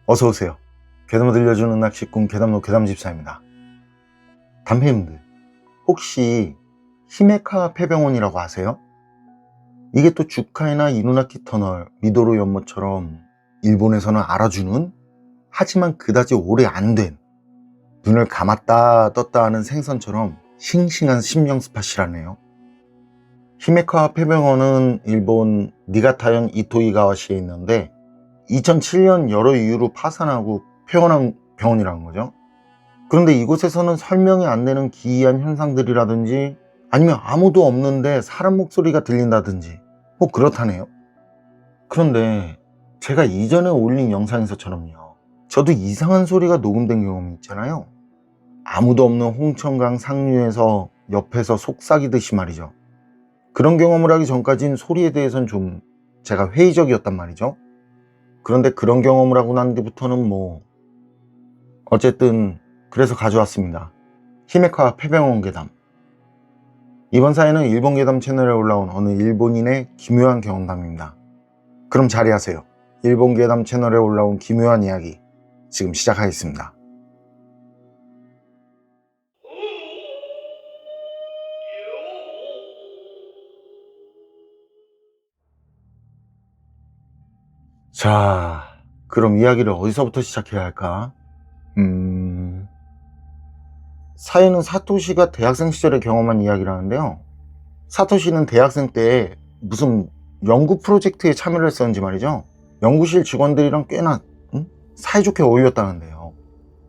어서오세요. 괴담을 들려주는 낚시꾼 괴담로 괴담집사입니다. 담배님들, 혹시 히메카 폐병원이라고 아세요? 이게 또 주카이나 이누나키 터널, 미도로 연못처럼 일본에서는 알아주는, 하지만 그다지 오래 안 된, 눈을 감았다 떴다 하는 생선처럼 싱싱한 심령 스팟이라네요. 히메카 폐병원은 일본 니가타현 이토이가와시에 있는데 2007년 여러 이유로 파산하고 폐원한 병원이라는 거죠. 그런데 이곳에서는 설명이 안 되는 기이한 현상들이라든지 아니면 아무도 없는데 사람 목소리가 들린다든지 뭐 그렇다네요. 그런데 제가 이전에 올린 영상에서처럼요, 저도 이상한 소리가 녹음된 경험이 있잖아요. 아무도 없는 홍천강 상류에서 옆에서 속삭이듯이 말이죠. 그런 경험을 하기 전까진 소리에 대해서는 좀 제가 회의적이었단 말이죠. 그런데 그런 경험을 하고 난 뒤부터는 어쨌든 그래서 가져왔습니다. 히메카 폐병원 괴담. 이번 사연은 일본 괴담 채널에 올라온 어느 일본인의 기묘한 경험담입니다. 그럼 자리하세요. 일본 괴담 채널에 올라온 기묘한 이야기 지금 시작하겠습니다. 자, 그럼 이야기를 어디서부터 시작해야 할까? 사연은 사토시가 대학생 시절에 경험한 이야기라는데요. 사토시는 대학생 때 무슨 연구 프로젝트에 참여를 했었는지 말이죠. 연구실 직원들이랑 꽤나 사이좋게 어울렸다는데요.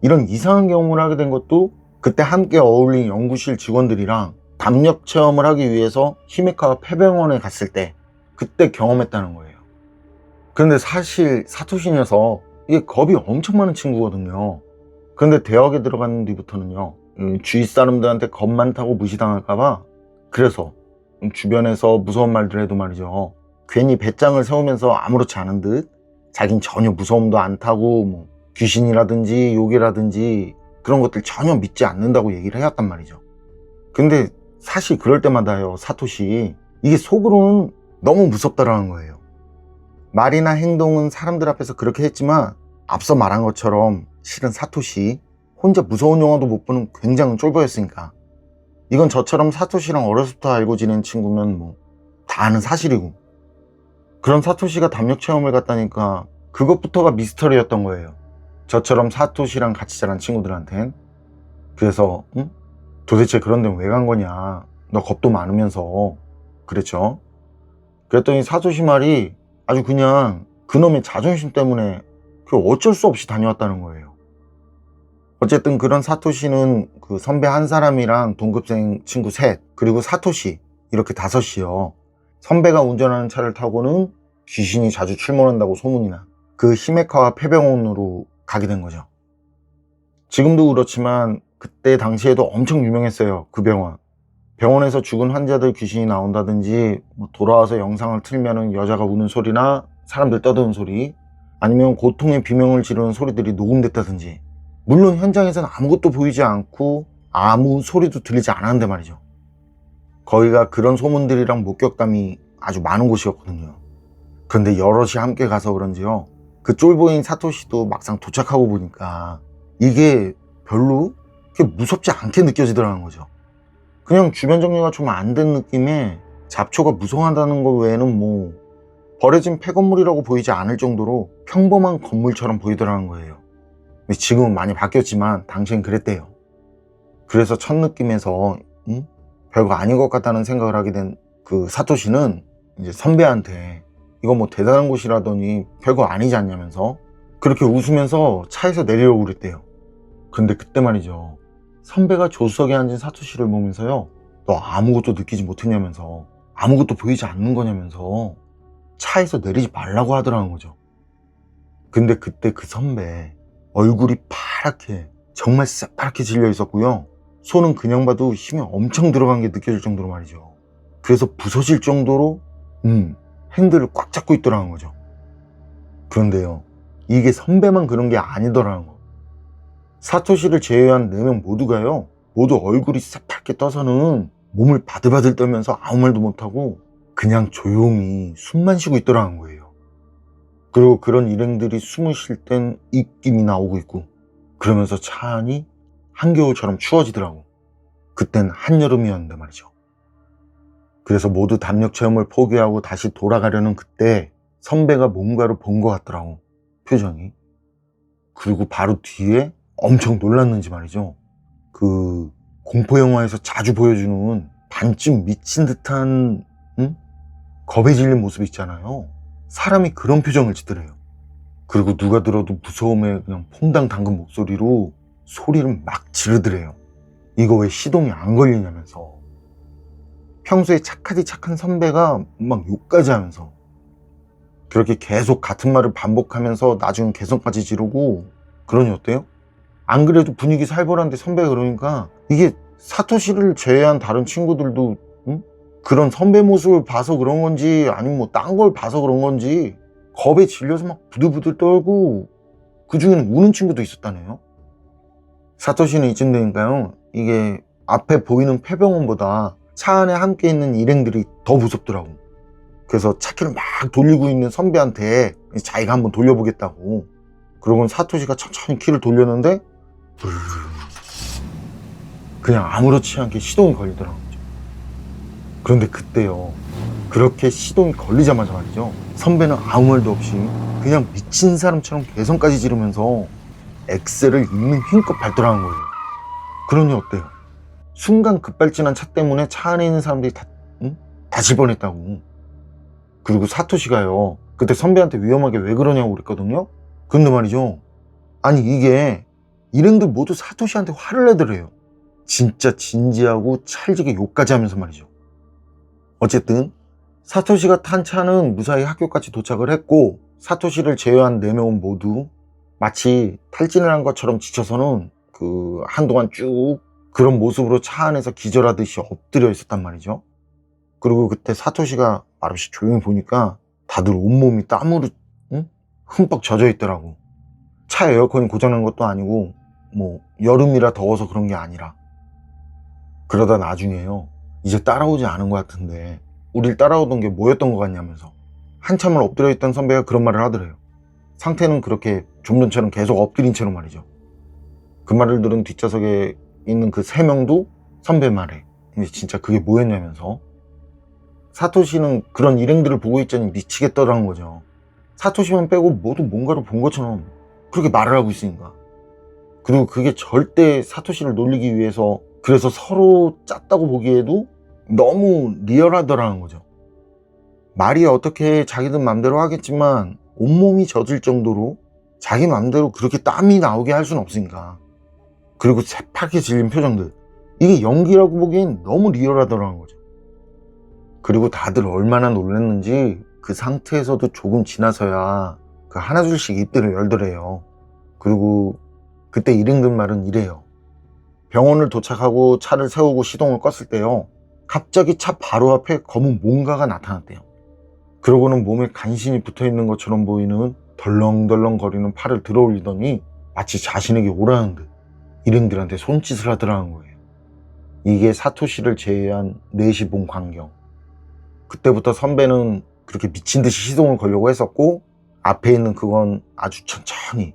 이런 이상한 경험을 하게 된 것도 그때 함께 어울린 연구실 직원들이랑 담력 체험을 하기 위해서 히메카 폐병원에 갔을 때 그때 경험했다는 거예요. 그런데 사실 사토시 녀석 이게 겁이 엄청 많은 친구거든요. 그런데 대학에 들어간 뒤부터는요, 주위 사람들한테 겁 많다고 무시당할까봐, 그래서 주변에서 무서운 말들 해도 말이죠, 괜히 배짱을 세우면서 아무렇지 않은 듯 자긴 전혀 무서움도 안 타고 귀신이라든지 욕이라든지 그런 것들 전혀 믿지 않는다고 얘기를 해왔단 말이죠. 근데 사실 그럴 때마다요, 사토시 이게 속으로는 너무 무섭다라는 거예요. 말이나 행동은 사람들 앞에서 그렇게 했지만 앞서 말한 것처럼 실은 사토시 혼자 무서운 영화도 못 보는 굉장히 쫄보였으니까, 이건 저처럼 사토시랑 어렸을 때 알고 지낸 친구면 다 아는 사실이고, 그런 사토시가 담력 체험을 갔다니까 그것부터가 미스터리였던 거예요. 저처럼 사토시랑 같이 자란 친구들한텐. 그래서 도대체 그런 데는 왜 간 거냐, 너 겁도 많으면서, 그랬죠. 그랬더니 사토시 말이 아주 그냥 그놈의 자존심 때문에 어쩔 수 없이 다녀왔다는 거예요. 어쨌든 그런 사토시는 그 선배 한 사람이랑 동급생 친구 셋, 그리고 사토시 이렇게 다섯이요. 선배가 운전하는 차를 타고는 귀신이 자주 출몰한다고 소문이 나 그 히메카 폐병원으로 가게 된 거죠. 지금도 그렇지만 그때 당시에도 엄청 유명했어요, 그 병원. 병원에서 죽은 환자들 귀신이 나온다든지, 돌아와서 영상을 틀면은 여자가 우는 소리나 사람들 떠드는 소리, 아니면 고통의 비명을 지르는 소리들이 녹음됐다든지, 물론 현장에서는 아무것도 보이지 않고 아무 소리도 들리지 않았는데 말이죠. 거기가 그런 소문들이랑 목격담이 아주 많은 곳이었거든요. 그런데 여럿이 함께 가서 그런지요, 그 쫄보인 사토시도 막상 도착하고 보니까 이게 별로 그렇게 무섭지 않게 느껴지더라는 거죠. 그냥 주변 정리가 좀 안 된 느낌에 잡초가 무성하다는 것 외에는 버려진 폐건물이라고 보이지 않을 정도로 평범한 건물처럼 보이더라는 거예요. 근데 지금은 많이 바뀌었지만 당시엔 그랬대요. 그래서 첫 느낌에서 별거 아닌 것 같다는 생각을 하게 된 그 사토시는 이제 선배한테 이거 대단한 곳이라더니 별거 아니지 않냐면서 그렇게 웃으면서 차에서 내리려고 그랬대요. 근데 그때 말이죠, 선배가 조수석에 앉은 사토시를 보면서요, 너 아무것도 느끼지 못했냐면서, 아무것도 보이지 않는 거냐면서 차에서 내리지 말라고 하더라는 거죠. 근데 그때 그 선배 얼굴이 파랗게, 정말 새파랗게 질려 있었고요, 손은 그냥 봐도 힘이 엄청 들어간 게 느껴질 정도로 말이죠. 그래서 부서질 정도로 핸들을 꽉 잡고 있더라는 거죠. 그런데요, 이게 선배만 그런 게 아니더라는 거. 사토시를 제외한 4명 모두가요, 모두 얼굴이 새파랗게 떠서는 몸을 바들바들 떨면서 아무 말도 못하고 그냥 조용히 숨만 쉬고 있더라는 거예요. 그리고 그런 일행들이 숨을 쉴 땐 입김이 나오고 있고, 그러면서 차 안이 한겨울처럼 추워지더라고. 그땐 한여름이었는데 말이죠. 그래서 모두 담력 체험을 포기하고 다시 돌아가려는 그때 선배가 뭔가를 본 것 같더라고, 표정이. 그리고 바로 뒤에 엄청 놀랐는지 말이죠, 그 공포영화에서 자주 보여주는 반쯤 미친 듯한 겁에 질린 모습 있잖아요. 사람이 그런 표정을 짓더래요. 그리고 누가 들어도 무서움에 그냥 퐁당 담근 목소리로 소리를 막 지르더래요. 이거 왜 시동이 안 걸리냐면서. 평소에 착하디 착한 선배가 막 욕까지 하면서 그렇게 계속 같은 말을 반복하면서 나중엔 개성까지 지르고. 그러니 어때요? 안 그래도 분위기 살벌한데 선배가 그러니까 이게 사토시를 제외한 다른 친구들도 그런 선배 모습을 봐서 그런 건지 아니면 뭐 딴 걸 봐서 그런 건지 겁에 질려서 막 부들부들 떨고, 그 중에는 우는 친구도 있었다네요. 사토시는 이쯤 되니까요, 이게 앞에 보이는 폐병원보다 차 안에 함께 있는 일행들이 더 무섭더라고. 그래서 차키를 막 돌리고 있는 선배한테 자기가 한번 돌려보겠다고. 그러고는 사토시가 천천히 키를 돌렸는데 그냥 아무렇지 않게 시동이 걸리더라고요. 그런데 그때요, 그렇게 시동이 걸리자마자 말이죠, 선배는 아무 말도 없이 그냥 미친 사람처럼 개성까지 지르면서 엑셀을 있는 힘껏 밟더라는 거예요. 그러니 어때요? 순간 급발진한 차 때문에 차 안에 있는 사람들이 다 다칠 뻔했다고. 그리고 사토시가요, 그때 선배한테 위험하게 왜 그러냐고 그랬거든요. 근데 말이죠, 아니 이게 일행들 모두 사토시한테 화를 내더래요. 진짜 진지하고 찰지게 욕까지 하면서 말이죠. 어쨌든 사토시가 탄 차는 무사히 학교까지 도착을 했고, 사토시를 제외한 4명은 모두 마치 탈진을 한 것처럼 지쳐서는 한동안 쭉 그런 모습으로 차 안에서 기절하듯이 엎드려 있었단 말이죠. 그리고 그때 사토시가 말없이 조용히 보니까 다들 온몸이 땀으로 흠뻑 젖어 있더라고. 차 에어컨이 고장난 것도 아니고 뭐 여름이라 더워서 그런 게 아니라. 그러다 나중에요, 이제 따라오지 않은 것 같은데 우릴 따라오던 게 뭐였던 것 같냐면서 한참을 엎드려 있던 선배가 그런 말을 하더래요. 상태는 그렇게 좀 전처럼 계속 엎드린 채로 말이죠. 그 말을 들은 뒷좌석에 있는 그 3명도 선배 말에 근데 진짜 그게 뭐였냐면서 사토시는 그런 일행들을 보고 있자니 미치겠더라는 거죠. 사토시만 빼고 모두 뭔가를 본 것처럼 그렇게 말을 하고 있으니까. 그리고 그게 절대 사토시를 놀리기 위해서, 그래서 서로 짰다고 보기에도 너무 리얼하더라는 거죠. 말이 어떻게 자기들 맘대로 하겠지만 온몸이 젖을 정도로 자기 맘대로 그렇게 땀이 나오게 할 수는 없으니까. 그리고 새파랗게 질린 표정들, 이게 연기라고 보기엔 너무 리얼하더라는 거죠. 그리고 다들 얼마나 놀랐는지 그 상태에서도 조금 지나서야 그 하나둘씩 입들을 열더래요. 그리고 그때 일행들 말은 이래요. 병원을 도착하고 차를 세우고 시동을 껐을 때요, 갑자기 차 바로 앞에 검은 뭔가가 나타났대요. 그러고는 몸에 간신히 붙어있는 것처럼 보이는 덜렁덜렁 거리는 팔을 들어 올리더니 마치 자신에게 오라는 듯 일행들한테 손짓을 하더라는 거예요. 이게 사토시를 제외한 4시 본 광경. 그때부터 선배는 그렇게 미친 듯이 시동을 걸려고 했었고, 앞에 있는 그건 아주 천천히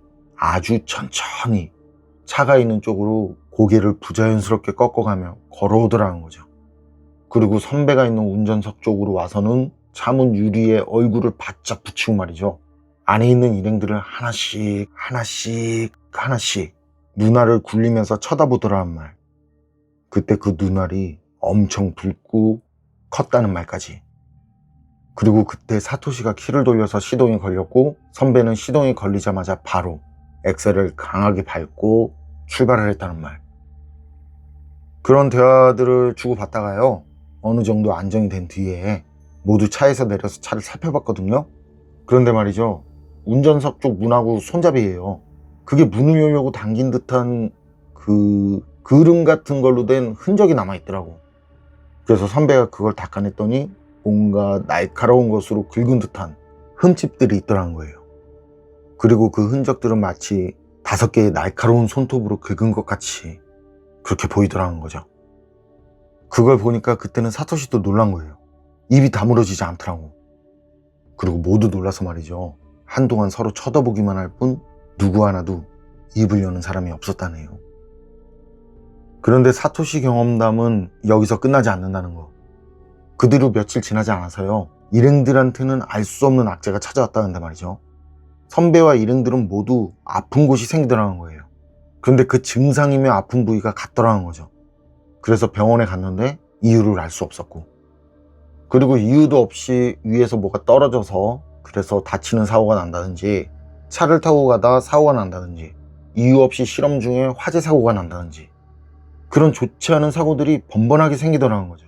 차가 있는 쪽으로 고개를 부자연스럽게 꺾어가며 걸어오더라는 거죠. 그리고 선배가 있는 운전석 쪽으로 와서는 차문 유리에 얼굴을 바짝 붙이고 말이죠, 안에 있는 일행들을 하나씩 눈알을 굴리면서 쳐다보더라는 말. 그때 그 눈알이 엄청 붉고 컸다는 말까지. 그리고 그때 사토시가 키를 돌려서 시동이 걸렸고, 선배는 시동이 걸리자마자 바로 엑셀을 강하게 밟고 출발을 했다는 말. 그런 대화들을 주고받다가요, 어느 정도 안정이 된 뒤에 모두 차에서 내려서 차를 살펴봤거든요. 그런데 말이죠, 운전석 쪽 문하고 손잡이에요, 그게 문을 열려고 당긴 듯한 그 그름 같은 걸로 된 흔적이 남아있더라고. 그래서 선배가 그걸 닦아냈더니 뭔가 날카로운 것으로 긁은 듯한 흠집들이 있더라는 거예요. 그리고 그 흔적들은 마치 5개의 날카로운 손톱으로 긁은 것 같이 그렇게 보이더라는 거죠. 그걸 보니까 그때는 사토시도 놀란 거예요. 입이 다물어지지 않더라고. 그리고 모두 놀라서 말이죠, 한동안 서로 쳐다보기만 할 뿐 누구 하나도 입을 여는 사람이 없었다네요. 그런데 사토시 경험담은 여기서 끝나지 않는다는 거. 그 뒤로 며칠 지나지 않아서요, 일행들한테는 알 수 없는 악재가 찾아왔다는데 말이죠. 선배와 일행들은 모두 아픈 곳이 생기더라는 거예요. 그런데 그 증상이며 아픈 부위가 같더라는 거죠. 그래서 병원에 갔는데 이유를 알 수 없었고, 그리고 이유도 없이 위에서 뭐가 떨어져서 그래서 다치는 사고가 난다든지, 차를 타고 가다가 사고가 난다든지, 이유 없이 실험 중에 화재 사고가 난다든지, 그런 좋지 않은 사고들이 번번하게 생기더라는 거죠.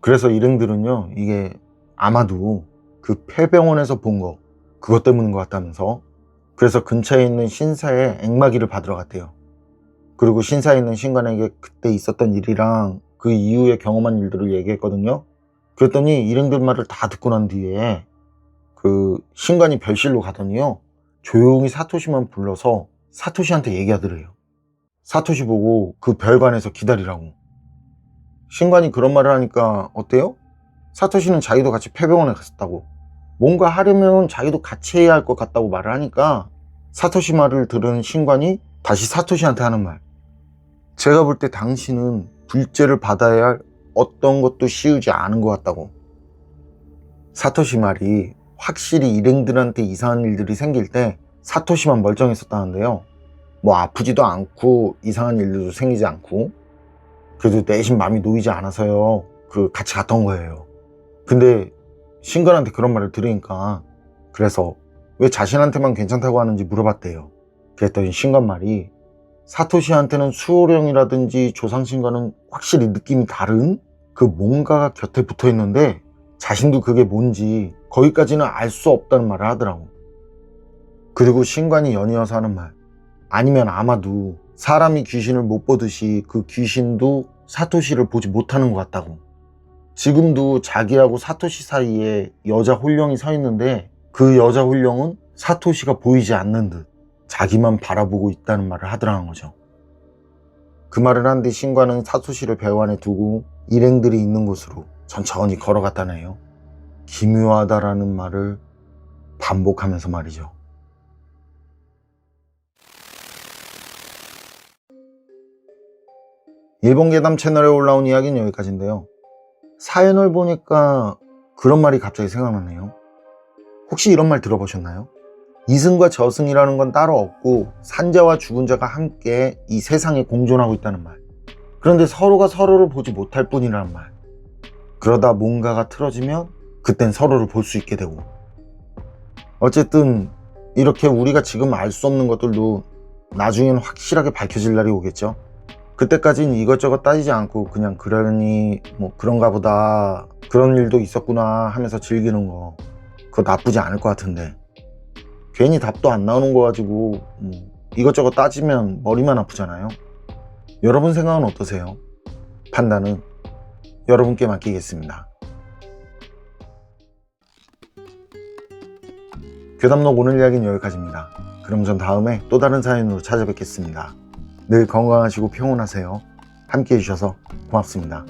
그래서 일행들은요, 이게 아마도 그 폐병원에서 본 거, 그것 때문인 것 같다면서, 그래서 근처에 있는 신사에 앵마기를 받으러 갔대요. 그리고 신사에 있는 신관에게 그때 있었던 일이랑 그 이후에 경험한 일들을 얘기했거든요. 그랬더니 일행들 말을 다 듣고 난 뒤에 그 신관이 별실로 가더니요, 조용히 사토시만 불러서 사토시한테 얘기하더래요. 사토시 보고 그 별관에서 기다리라고. 신관이 그런 말을 하니까 어때요? 사토시는 자기도 같이 폐병원에 갔었다고, 뭔가 하려면 자기도 같이 해야 할 것 같다고 말을 하니까, 사토시 말을 들은 신관이 다시 사토시한테 하는 말, 제가 볼 때 당신은 불죄를 받아야 할 어떤 것도 씌우지 않은 것 같다고. 사토시 말이 확실히 일행들한테 이상한 일들이 생길 때 사토시만 멀쩡했었다는데요, 뭐 아프지도 않고 이상한 일들도 생기지 않고, 그래도 내심 마음이 놓이지 않아서요, 같이 갔던 거예요. 근데 신관한테 그런 말을 들으니까, 그래서 왜 자신한테만 괜찮다고 하는지 물어봤대요. 그랬더니 신관 말이, 사토시한테는 수호령이라든지 조상신과는 확실히 느낌이 다른 그 뭔가가 곁에 붙어 있는데 자신도 그게 뭔지 거기까지는 알 수 없다는 말을 하더라고. 그리고 신관이 연이어서 하는 말, 아니면 아마도 사람이 귀신을 못 보듯이 그 귀신도 사토시를 보지 못하는 것 같다고. 지금도 자기하고 사토시 사이에 여자 홀령이 서 있는데 그 여자 홀령은 사토시가 보이지 않는 듯 자기만 바라보고 있다는 말을 하더라는 거죠. 그 말을 한 뒤 신관은 사토시를 배관에 두고 일행들이 있는 곳으로 천천히 걸어갔다네요. 기묘하다라는 말을 반복하면서 말이죠. 일본 괴담 채널에 올라온 이야기는 여기까지인데요. 사연을 보니까 그런 말이 갑자기 생각나네요. 혹시 이런 말 들어보셨나요? 이승과 저승이라는 건 따로 없고 산자와 죽은 자가 함께 이 세상에 공존하고 있다는 말. 그런데 서로가 서로를 보지 못할 뿐이라는 말. 그러다 뭔가가 틀어지면 그땐 서로를 볼 수 있게 되고. 어쨌든 이렇게 우리가 지금 알 수 없는 것들도 나중엔 확실하게 밝혀질 날이 오겠죠. 그때까지는 이것저것 따지지 않고 그냥 그러니 뭐 그런가 보다, 그런 일도 있었구나 하면서 즐기는 거, 그거 나쁘지 않을 것 같은데, 괜히 답도 안 나오는 거 가지고 이것저것 따지면 머리만 아프잖아요. 여러분 생각은 어떠세요? 판단은 여러분께 맡기겠습니다. 괴담록 오늘 이야기는 여기까지입니다. 그럼 전 다음에 또 다른 사연으로 찾아뵙겠습니다. 늘 건강하시고 평온하세요. 함께 해주셔서 고맙습니다.